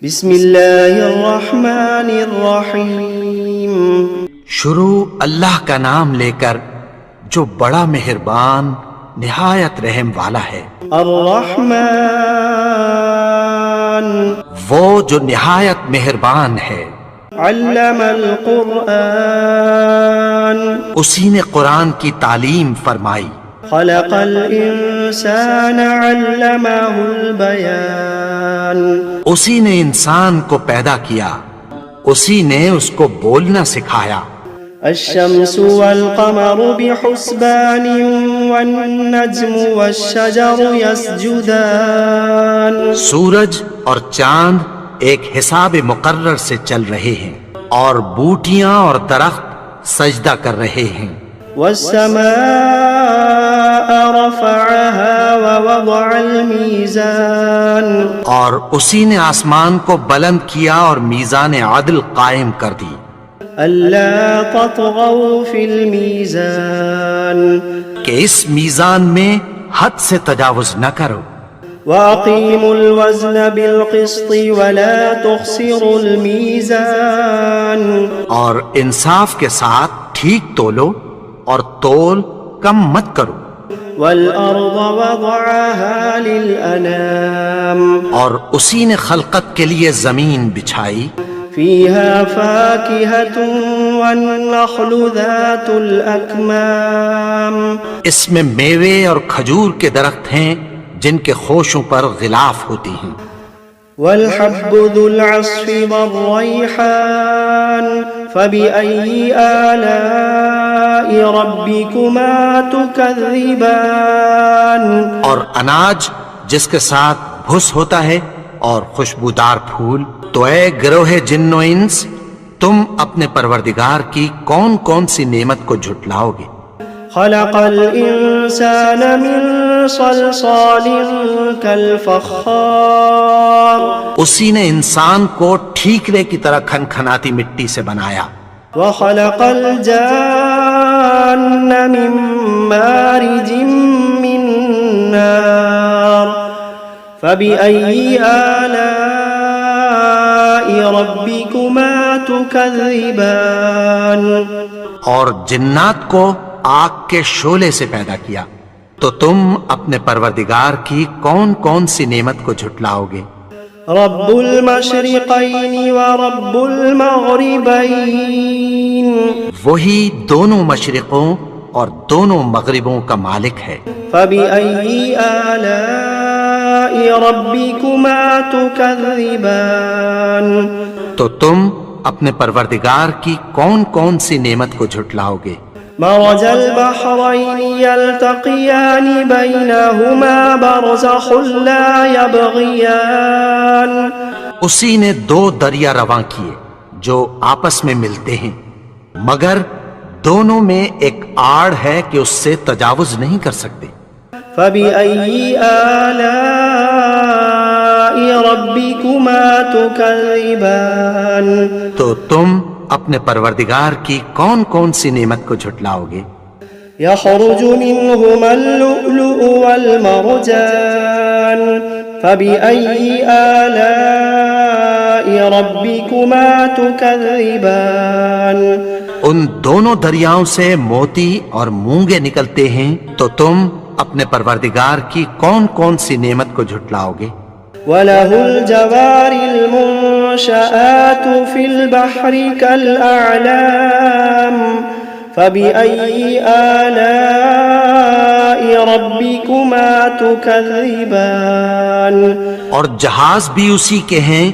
بسم اللہ الرحمن الرحیم۔ شروع اللہ کا نام لے کر جو بڑا مہربان نہایت رحم والا ہے۔ الرحمن وہ جو نہایت مہربان ہے۔ علم القرآن اسی نے قرآن کی تعلیم فرمائی۔ خلق الانسان علمہ البیان اسی نے انسان کو پیدا کیا، اسی نے اس کو بولنا سکھایا۔ الشمس والقمر بحسبان والنجم والشجر يسجدان سورج اور چاند ایک حساب مقرر سے چل رہے ہیں، اور بوٹیاں اور درخت سجدہ کر رہے ہیں۔ والسماء رفعها ووضع الميزان اور اسی نے آسمان کو بلند کیا اور میزان عدل قائم کر دی۔ ألا تطغوا في الميزان کہ اس میزان میں حد سے تجاوز نہ کرو۔ وأقيموا الوزن بالقسط ولا تخسروا الميزان اور انصاف کے ساتھ ٹھیک تولو اور تول کم مت کرو۔ والأرض وضعها للأنام اور اسی نے خلقت کے لیے زمین بچھائی، فيها فاكهة والنخل ذات الأكمام اس میں میوے اور کھجور کے درخت ہیں جن کے خوشوں پر غلاف ہوتی ہیں۔ والحب ذو العصف والريحان فبأي آلاء ربكما تكذبان اور اناج جس کے ساتھ بھس ہوتا ہے اور خوشبودار پھول، تو اے گروہ جن و انس، تم اپنے پروردگار کی کون کون سی نعمت کو جھٹلاؤ گے؟ خلق الإنسان من صلصال كالفخار اسی نے انسان کو ٹھیکرے کی طرح کھنکھناتی مٹی سے بنایا۔ وخلق الجان من مارج من نار فبأي آلاء ربكما تكذبان اور جنات کو آگ کے شعلے سے پیدا کیا، تو تم اپنے پروردگار کی کون کون سی نعمت کو جھٹلاؤ گے؟ رب المشرقین ورب المغربین وہی دونوں مشرقوں اور دونوں مغربوں کا مالک ہے۔ فبأي آلاء ربكما تكذبان تو تم اپنے پروردگار کی کون کون سی نعمت کو جھٹلاؤ گے؟ مرج البحرين يلتقيان بينهما برزخ لا يبغيان اسی نے دو دریا رواں کیے جو آپس میں ملتے ہیں، مگر دونوں میں ایک آڑ ہے کہ اس سے تجاوز نہیں کر سکتے۔ فبأي آلاء ربكما تكذبان تو تم اپنے پروردگار کی کون کون سی نعمت کو جھٹلاؤ گے؟ يخرج منهما اللؤلؤ والمرجان فبأي آلاء ربكما تكذبان ان دونوں دریاؤں سے موتی اور مونگے نکلتے ہیں، تو تم اپنے پروردگار کی کون کون سی نعمت کو جھٹلاؤ گے؟ وَلَهُ الْجَوَارِ الْمُنشَآتُ فِي الْبَحْرِ كَالْأَعْلَامِ فَبِأَيِّ آلَاءِ رَبِّكُمَا تُكَذِّبَانِ اور جہاز بھی اسی کے ہیں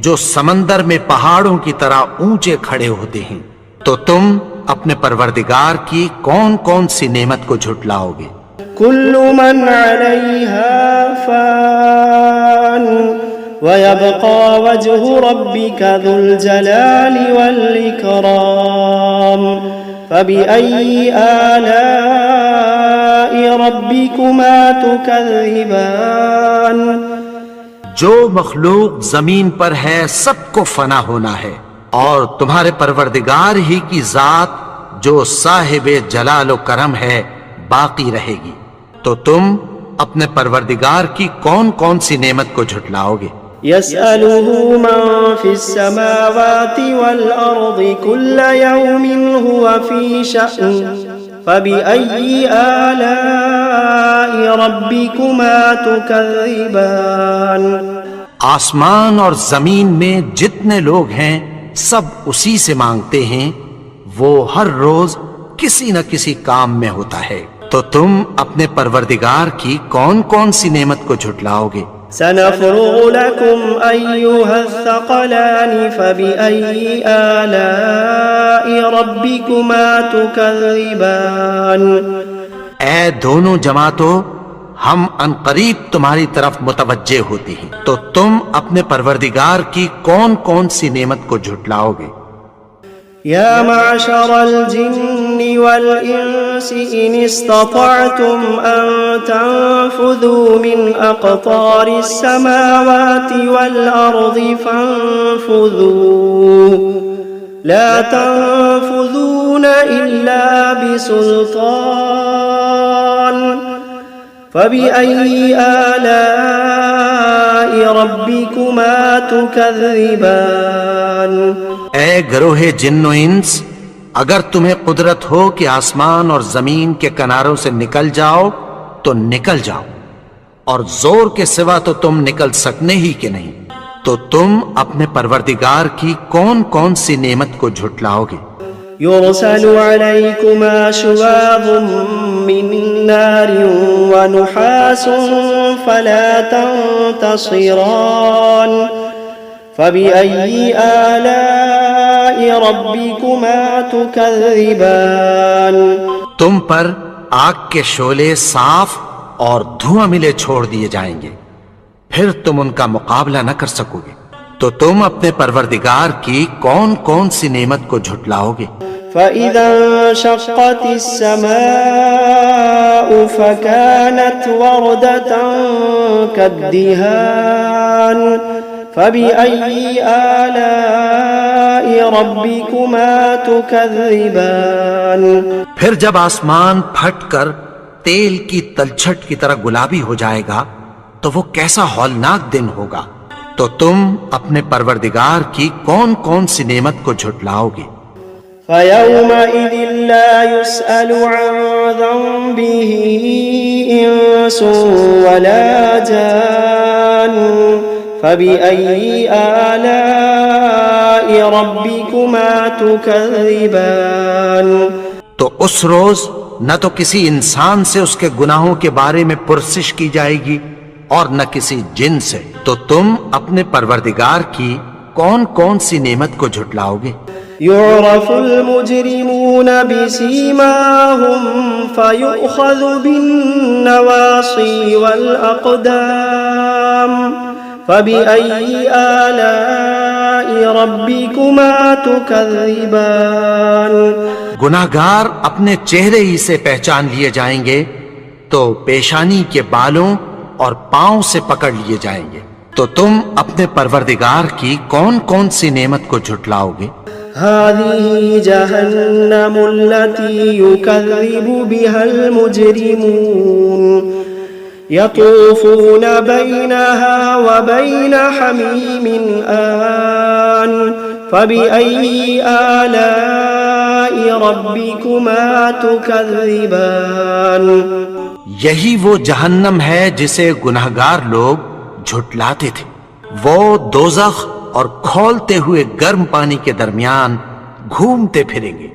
جو سمندر میں پہاڑوں کی طرح اونچے کھڑے ہوتے ہیں، تو تم اپنے پروردگار کی کون کون سی نعمت کو جھٹلاؤ گے؟ كل من عليها فان ويبقى وجه ربك ذو الجلال والإكرام فبأي آلاء ربكما تكذبان جو مخلوق زمین پر ہے سب کو فنا ہونا ہے، اور تمہارے پروردگار ہی کی ذات جو صاحب جلال و کرم ہے باقی رہے گی، تو تم اپنے پروردگار کی کون کون سی نعمت کو جھٹلاؤ گے؟ يسأله من في السماوات والأرض كل يوم هو في شأن فبأي آلاء ربكما تكذبان آسمان اور زمین میں جتنے لوگ ہیں سب اسی سے مانگتے ہیں، وہ ہر روز کسی نہ کسی کام میں ہوتا ہے، تو تم اپنے پروردگار کی کون کون سی نعمت کو جھٹلاؤ گے؟ سنفرغ لكم أيها الثقلان فبأي آلاء ربكما تكذبان اے دونوں جماعتوں، ہم عنقریب تمہاری طرف متوجہ ہوتے ہیں، تو تم اپنے پروردگار کی کون کون سی نعمت کو جھٹلاؤ گے؟ يا معشر الجن والإنس إن استطعتم أن تنفذوا من أقطار السماوات والأرض فانفذوا لا تنفذون إلا بسلطان فبأي آلاء ربكما تكذبان اے گروہ جن و انس، اگر تمہیں قدرت ہو کہ آسمان اور زمین کے کناروں سے نکل جاؤ تو نکل جاؤ، اور زور کے سوا تو تم نکل سکنے ہی کہ نہیں، تو تم اپنے پروردگار کی کون کون سی نعمت کو جھٹلاؤ گے؟ يرسل عليكما شواظ من نار ونحاس فلا تنتصران فبأي آلاء ربكما تكذبان تم پر آگ کے شعلے صاف اور دھواں ملے چھوڑ دیے جائیں گے، پھر تم ان کا مقابلہ نہ کر سکو گے، تو تم اپنے پروردگار کی کون کون سی نعمت کو جھٹلاؤ گے؟ فإذا انشقت السماء فكانت وردة كالدهان فبأي آلاء ربكما تكذبان پھر جب آسمان پھٹ کر تیل کی تلچھٹ کی طرح گلابی ہو جائے گا تو وہ کیسا ہولناک دن ہوگا، تو تم اپنے پروردگار کی کون کون سی نعمت کو جھٹلاؤ گے؟ فيومئذ لا يسأل عن ذنبه إنس ولا جان فبأي آلاء ربكما تكذبان تو اس روز نہ تو کسی انسان سے اس کے گناہوں کے بارے میں پرسش کی جائے گی اور نہ کسی جن سے، تو تم اپنے پروردگار کی کون کون سی نعمت کو جھٹلاؤ گے؟ يعرف المجرمون بسيماهم فيؤخذ بالنواصي والأقدام فبأي آلاء ربكما تكذبان گناہگار اپنے چہرے ہی سے پہچان لیے جائیں گے تو پیشانی کے بالوں اور پاؤں سے پکڑ لیے جائیں گے، تو تم اپنے پروردگار کی کون کون سی نعمت کو جھٹلاؤ گے؟ هذه جهنم التي يكذب بها المجرمون يطوفون بينها وبين حميم آن فبأي آلاء ربكما تكذبان یہی وہ جہنم ہے جسے گناہگار لوگ جھٹلاتے تھے، وہ دوزخ اور کھولتے ہوئے گرم پانی کے درمیان گھومتے پھریں گے،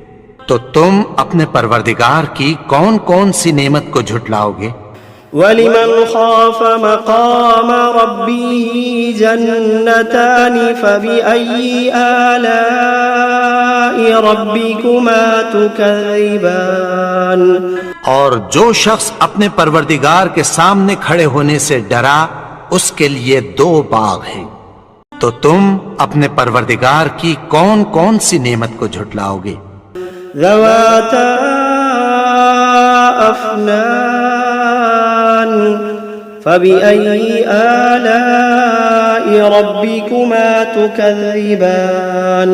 تو تم اپنے پروردگار کی کون کون سی نعمت کو جھٹلاؤ گے؟ وَلِمَنْ خَافَ مَقَامَ رَبِّهِ جَنَّتَانِ فَبِأَيِّ آلَاءِ رَبِّكُمَا تُكَذِّبَانِ اور جو شخص اپنے پروردگار کے سامنے کھڑے ہونے سے ڈرا اس کے لیے دو باغ ہیں، تو تم اپنے پروردگار کی کون کون سی نعمت کو جھٹلاؤ گے؟ ذواتا افنان فبأي آلاء ربكما تكذبان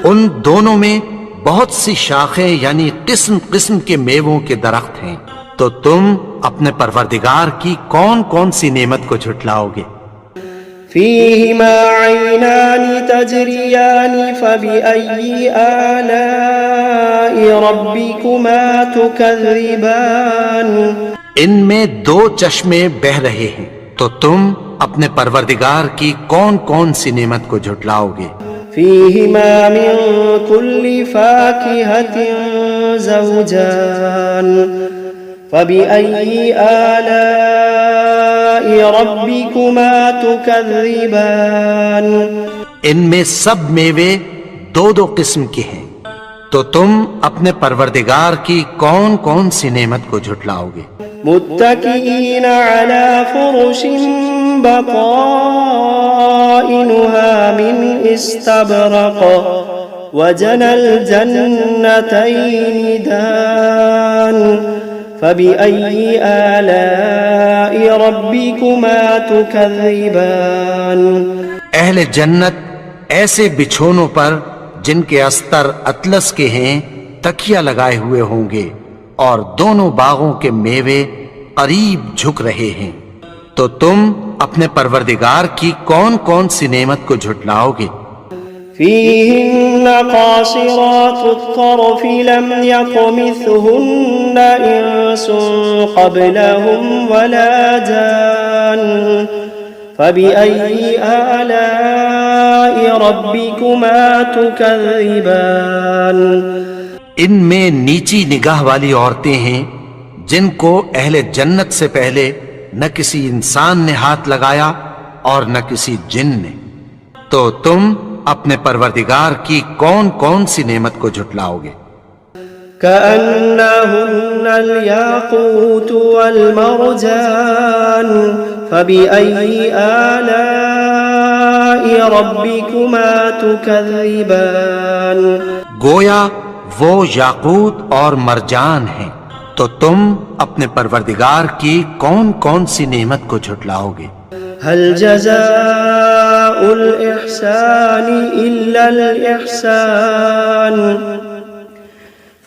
ان دونوں میں بہت سی شاخیں یعنی قسم قسم کے میووں کے درخت ہیں، تو تم اپنے پروردگار کی کون کون سی نعمت کو جھٹلاؤ گے؟ فيهما عينان تجريان فبأي آلاء ربكما تكذبان ان میں دو چشمے بہ رہے ہیں، تو تم اپنے پروردگار کی کون کون سی نعمت کو جھٹلاؤ گے؟ فيهما من كل فاكهة زوجان فبأي آلاء ربكما تكذبان ان میں سب میوے دو دو قسم کے ہیں، تو تم اپنے پروردگار کی کون کون سی نعمت کو جھٹلاؤ گے؟ متكئين على فرش بطائنها من استبرق وجنى الجنتين دان فبأي آلاء ربكما تكذبان اہل جنت ایسے بچھونوں پر جن کے استر اطلس کے ہیں تکیہ لگائے ہوئے ہوں گے، اور دونوں باغوں کے میوے قریب جھک رہے ہیں، تو تم اپنے پروردگار کی کون کون سی نعمت کو جھٹلاؤ گے؟ فيهن قاصرات الطرف لم يطمثهن إنس قبلهم ولا جان فبأي آلاء ربكما تكذبان ان میں نیچی نگاہ والی عورتیں ہیں جن کو اہل جنت سے پہلے نہ کسی انسان نے ہاتھ لگایا اور نہ کسی جن نے، تو تم اپنے پروردگار کی کون کون سی نعمت کو جھٹلاؤ گے؟ كأنهن الياقوت والمرجان فبأي آلاء ربكما تكذبان گویا وہ یاقوت اور مرجان ہیں، تو تم اپنے پروردگار کی کون کون سی نعمت کو جھٹلاؤ گے؟ هل جزاء الإحسان إلا الإحسان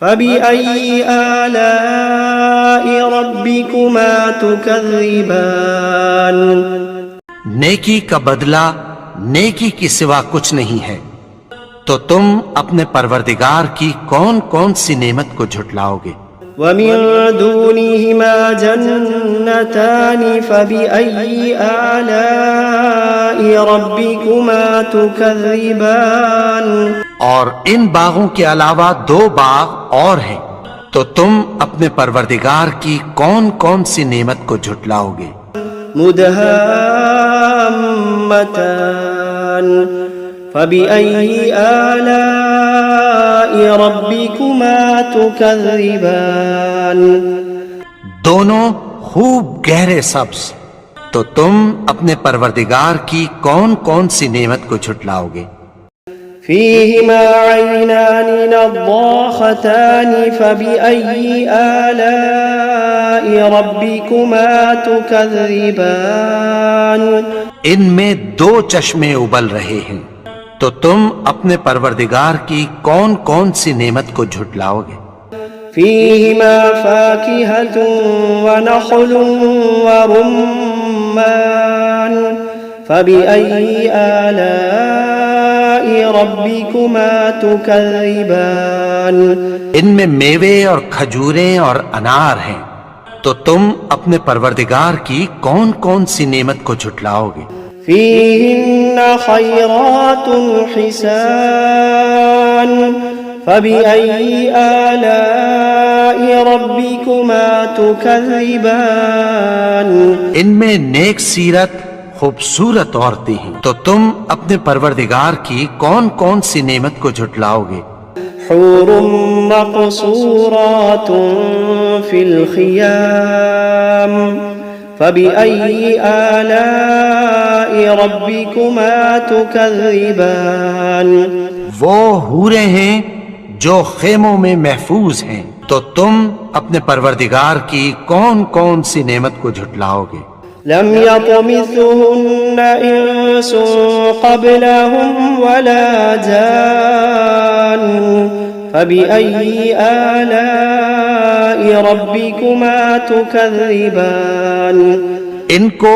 فبأي آلاء ربكما تكذبان نیکی کا بدلہ نیکی کی سوا کچھ نہیں ہے، تو تم اپنے پروردگار کی کون کون سی نعمت کو جھٹلاؤ گے؟ ومن دونهما جنتان فبأي آلاء ربكما تكذبان اور ان باغوں کے علاوہ دو باغ اور ہیں، تو تم اپنے پروردگار کی کون کون سی نعمت کو جھٹلاؤ گے؟ مدهامتان فبأي آلاء ربكما تكذبان دونوں خوب گہرے سبز، تو تم اپنے پروردگار کی کون کون سی نعمت کو جھٹلاؤ گے؟ فيهما عينان نضاختان فبأي آلاء ربكما تكذبان ان میں دو چشمے ابل رہے ہیں، تو تم اپنے پروردگار کی کون کون سی نعمت کو جھٹلاؤ گے؟ فيهما فاكهة ونخل ورمان فبأي آلاء ربكما تكذبان ان میں میوے اور کھجوریں اور انار ہیں، تو تم اپنے پروردگار کی کون کون سی نعمت کو جھٹلاؤ گے؟ فيهن خيرات حسان فبأي آلاء ربكما تكذبان ان میں نیک سیرت خوبصورت عورتیں ہیں، تو تم اپنے پروردگار کی کون کون سی نعمت کو جھٹلاؤ گے؟ حور مقصورات في الخيام فبأي آلاء ربكما تكذبان وہ حوریں ہیں جو خیموں میں محفوظ ہیں، تو تم اپنے پروردگار کی کون کون سی نعمت کو جھٹلاؤ گے؟ لم يطمثهن إنس قبلهم ولا جان فبأي آلاء ربكما تكذبان ان کو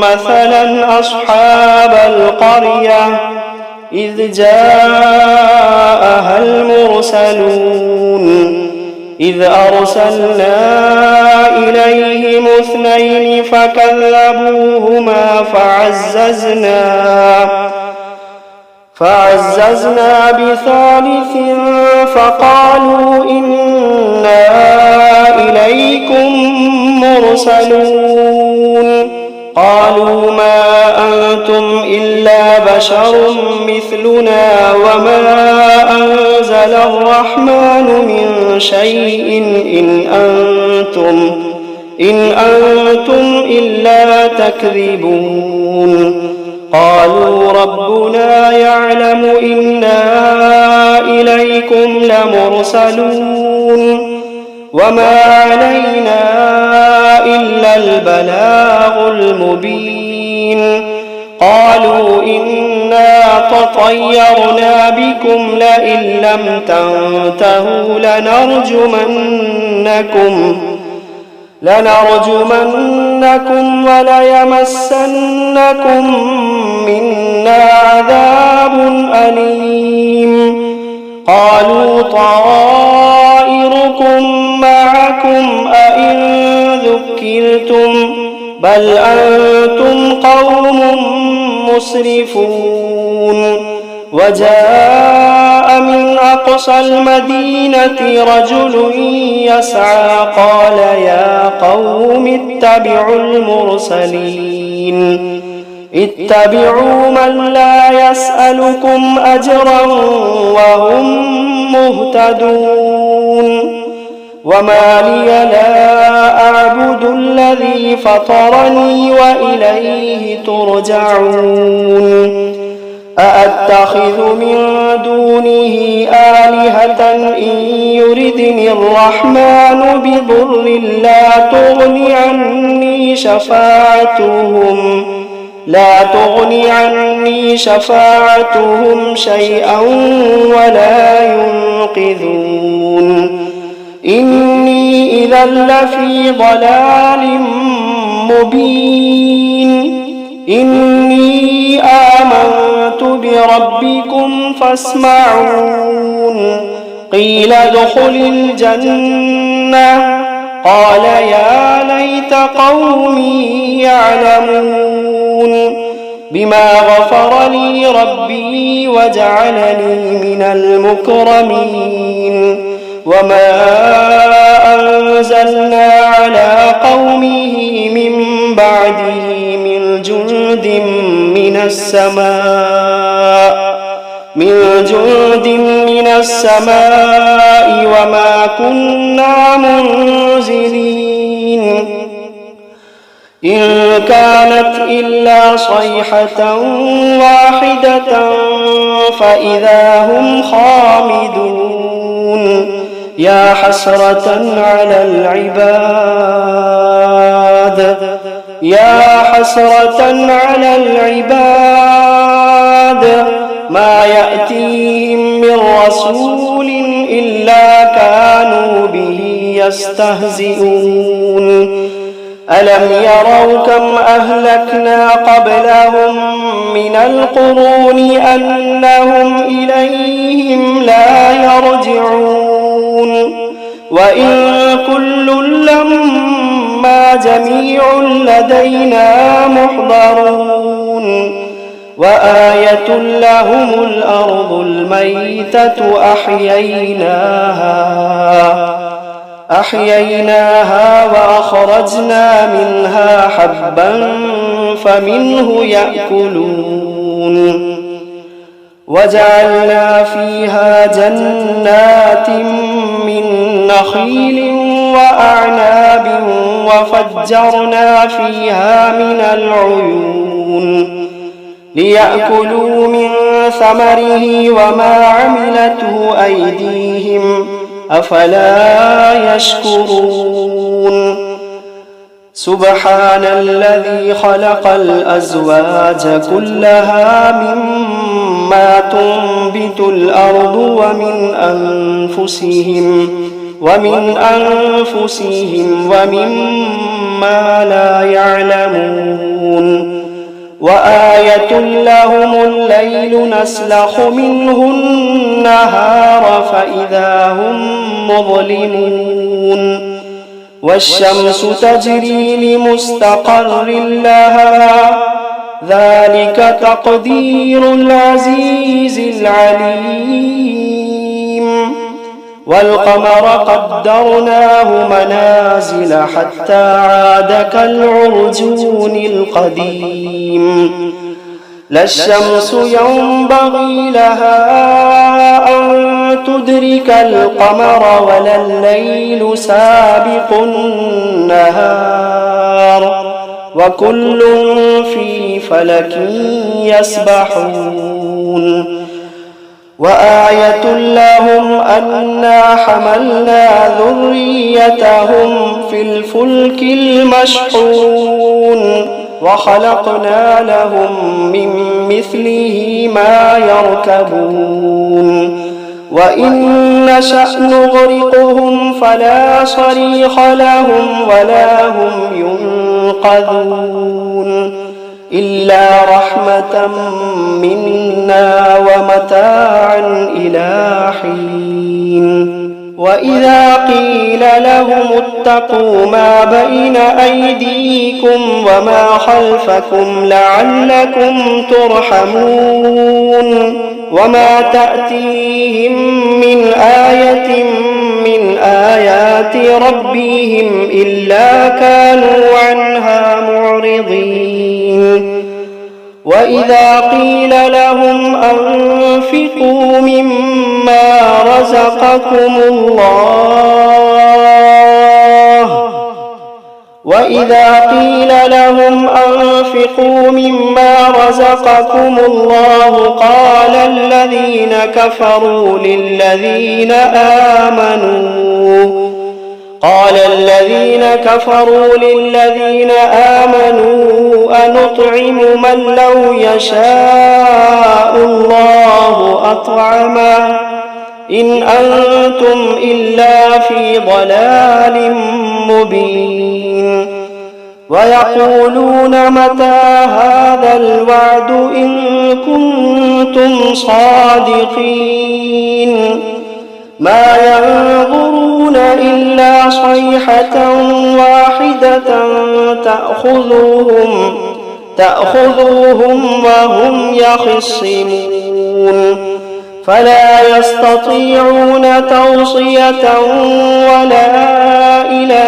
مثلا أصحاب القرية إذ جاءها المرسلون إذ أرسلنا إليهم اثنين فكذبوهما فعززنا بثالث فقالوا إنا إليكم مرسلون. قالوا ما أنتم إلا بشر مثلنا وما أنزل الرحمن من شيء إن أنتم إلا تكذبون. قالوا ربنا يعلم إنا إليكم لمرسلون وما علينا إلا البلاغ المبين. قالوا إنا تطيرنا بكم لئن لم تنتهوا لنرجمنكم وليمسنكم منا عذاب أليم. قالوا طائركم معكم أئن ذكرتم بل أنتم قوم مسرفون. وجاء من أقصى المدينة رجل يسعى قال يا قوم اتبعوا المرسلين اتبعوا من لا يسألكم أجرا وهم مهتدون. وما لي لا أعبد الذي فطرني وإليه ترجعون. أأتخذ من دونه آلهة إن يردني الرحمن بضر لا تغن عني شفاعتهم شيئا ولا ينقذون إني إذا لفي ضلال مبين إني آمنت بربكم فاسمعون قيل ادخل الجنة قال يا ليت قومي يعلمون بما غفر لي ربي وجعلني من المكرمين وما أنزلنا على قومه من بعده من جند من السماء وما كنا منزلين إن كانت إلا صيحة واحدة فإذا هم خامدون يا حسرة على العباد ما يأتيهم من رسول إلا كانوا به يستهزئون ألم يروا كم أهلكنا قبلهم من القرون أنهم إليهم لا يرجعون وإن كل لما جميع لدينا محضرون وآية لهم الأرض الميتة أحييناها وأخرجنا منها حبا فمنه يأكلون وجعلنا فيها جنات من نخيل وأعناب وفجرنا فيها من العيون ليأكلوا من ثمره وما عملته أيديهم أفلا يشكرون سبحان الذي خلق الأزواج كلها مما تنبت الأرض ومن أنفسهم ومما لا يعلمون وآية لهم الليل نسلخ منه النهار فإذا هم مظلمون والشمس تجري لمستقر لها ذلك تقدير العزيز العليم والقمر قدرناه منازل حتى عاد كالعرجون القديم لا الشمس ينبغي لها أن تدرك القمر ولا الليل سابق النهار وكل في فلك يسبحون وآية لهم أنا حملنا ذريتهم في الفلك المشحون وخلقنا لهم من مثله ما يركبون وإن نشأ نغرقهم فلا صريخ لهم ولا هم ينقذون إلا رحمة منا ومتاعا إلى حين وإذا قيل لهم اتقوا ما بين أيديكم وما خلفكم لعلكم ترحمون وما تأتيهم من آية من آيات ربهم إلا كانوا عنها معرضين وإذا قيل لهم أنفقوا مما رزقكم الله وإذا قيل لهم أنفقوا مما رزقكم الله قال الذين كفروا للذين آمنوا أنطعم من لو يشاء الله أطعمه إن أنتم إلا في ضلال مبين ويقولون متى هذا الوعد إن كنتم صادقين ما ينظرون إلا صيحة واحدة تأخذوهم وهم يخصمون فلا يستطيعون توصية ولا إلى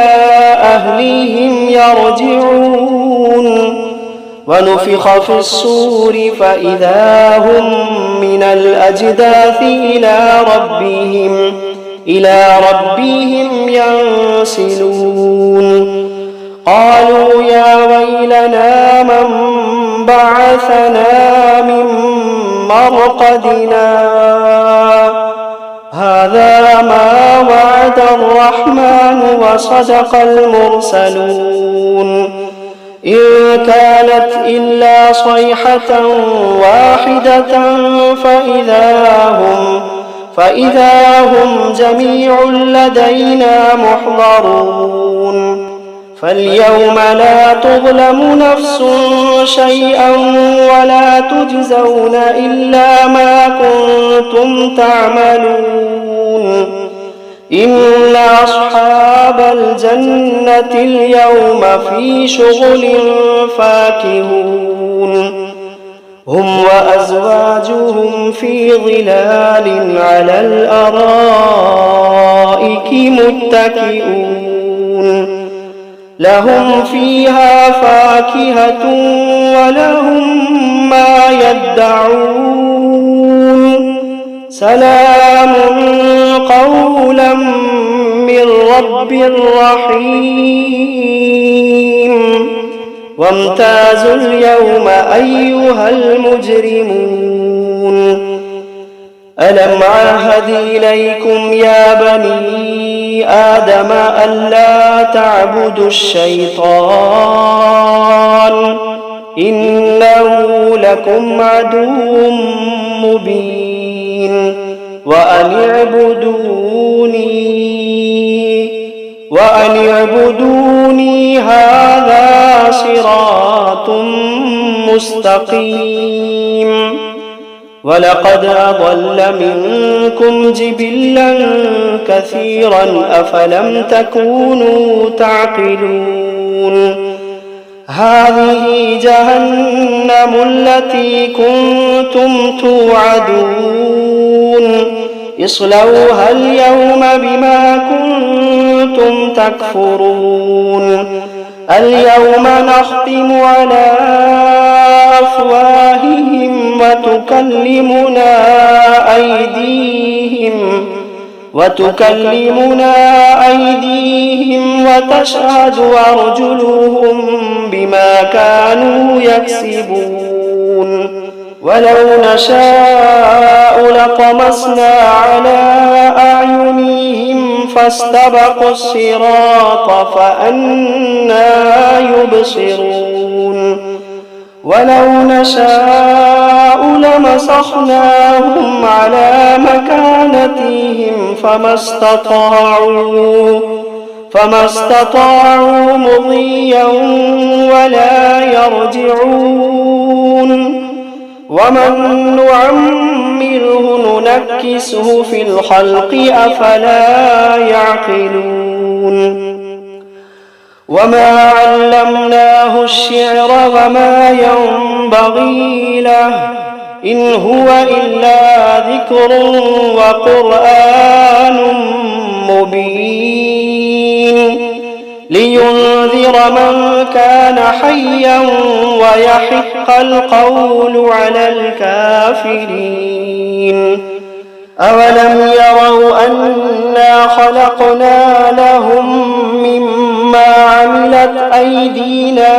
أهلهم يرجعون ونفخ في الصور فإذا هم من الأجداث إلى ربهم ينسلون قالوا يا ويلنا من بعثنا من مرقدنا هذا ما وعد الرحمن وصدق المرسلون إن كانت إلا صيحة واحدة فإذا هم جميع لدينا محضرون فاليوم لا تظلم نفس شيئا ولا تجزون إلا ما كنتم تعملون إن أصحاب الجنة اليوم في شغل فاكهون هم وأزواجهم في ظلال على الأرائك متكئون لهم فيها فاكهة ولهم ما يدعون سلام قولا من رب رحيم وامتازوا اليوم أيها المجرمون ألم عهد إليكم يا بني آدم ألا تعبدوا الشيطان إنه لكم عدو مبين وأن اعبدوني هذا صراط مستقيم ولقد أضل منكم جبلا كثيرا أفلم تكونوا تعقلون هذه جهنم التي كنتم توعدون اصلوها اليوم بما كنتم تكفرون اليوم نختم على أفواههم وتكلمنا أيديهم وتشهد أرجلهم بما كانوا يكسبون ولو نشاء لطمسنا على أعينهم فاستبقوا الصراط فأنى يبصرون ولو نشاء لمسخناهم على مكانتهم فما استطاعوا مضيا ولا يرجعون ومن نعمره ننكسه في الخلق أفلا يعقلون وما علمناه الشعر وما ينبغي له إن هو إلا ذكر وقرآن مبين لينذر من كان حيا ويحق القول على الكافرين أولم يروا أنا خلقنا لهم مما ما عملت أيدينا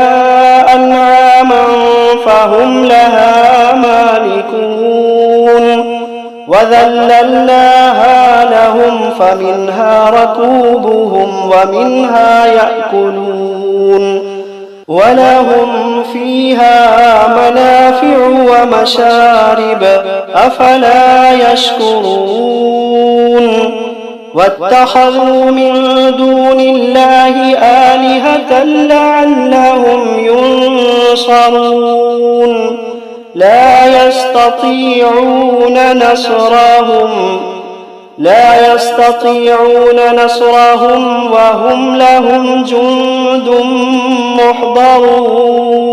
أنعاما فهم لها مالكون وذللناها لهم فمنها ركوبهم ومنها يأكلون ولهم فيها منافع ومشارب أفلا يشكرون واتخذوا من دون الله آلهة لعلهم ينصرون لا يستطيعون نصرهم وهم لهم جند محضرون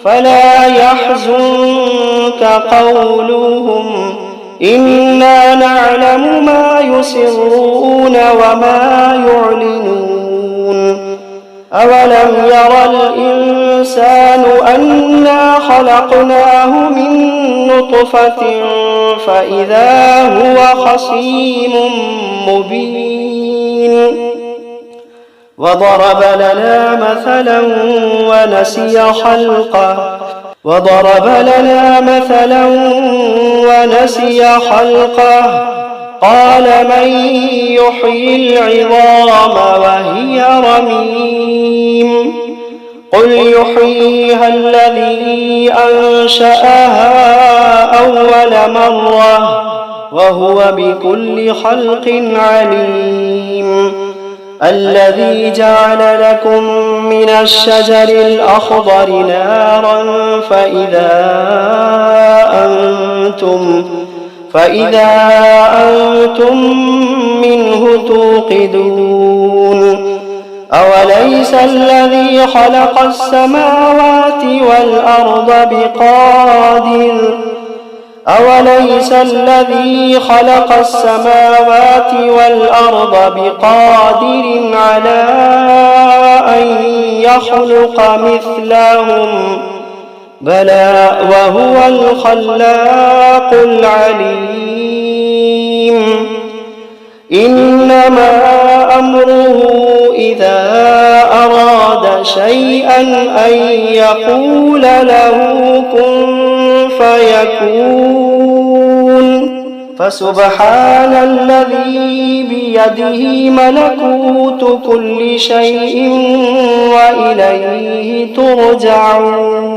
فلا يحزنك قولهم إنا نعلم ما يسرون وما يعلنون أولم ير الإنسان أنا خلقناه من نطفة فإذا هو خصيم مبين وضرب لنا مثلا ونسي خلقه قال من يحيي العظام وهي رميم قل يحييها الذي أنشأها أول مرة وهو بكل خلق عليم الذي جعل لكم من الشجر الأخضر نارا فإذا أنتم منه توقدون أوليس الذي خلق السماوات والأرض بقادر على أن يخلق مثلهم بلى وهو الخلاق العليم إنما أمره إذا أراد شيئا أن يقول له كن فيكون فسبحان الذي بيده ملكوت كل شيء وإليه ترجعون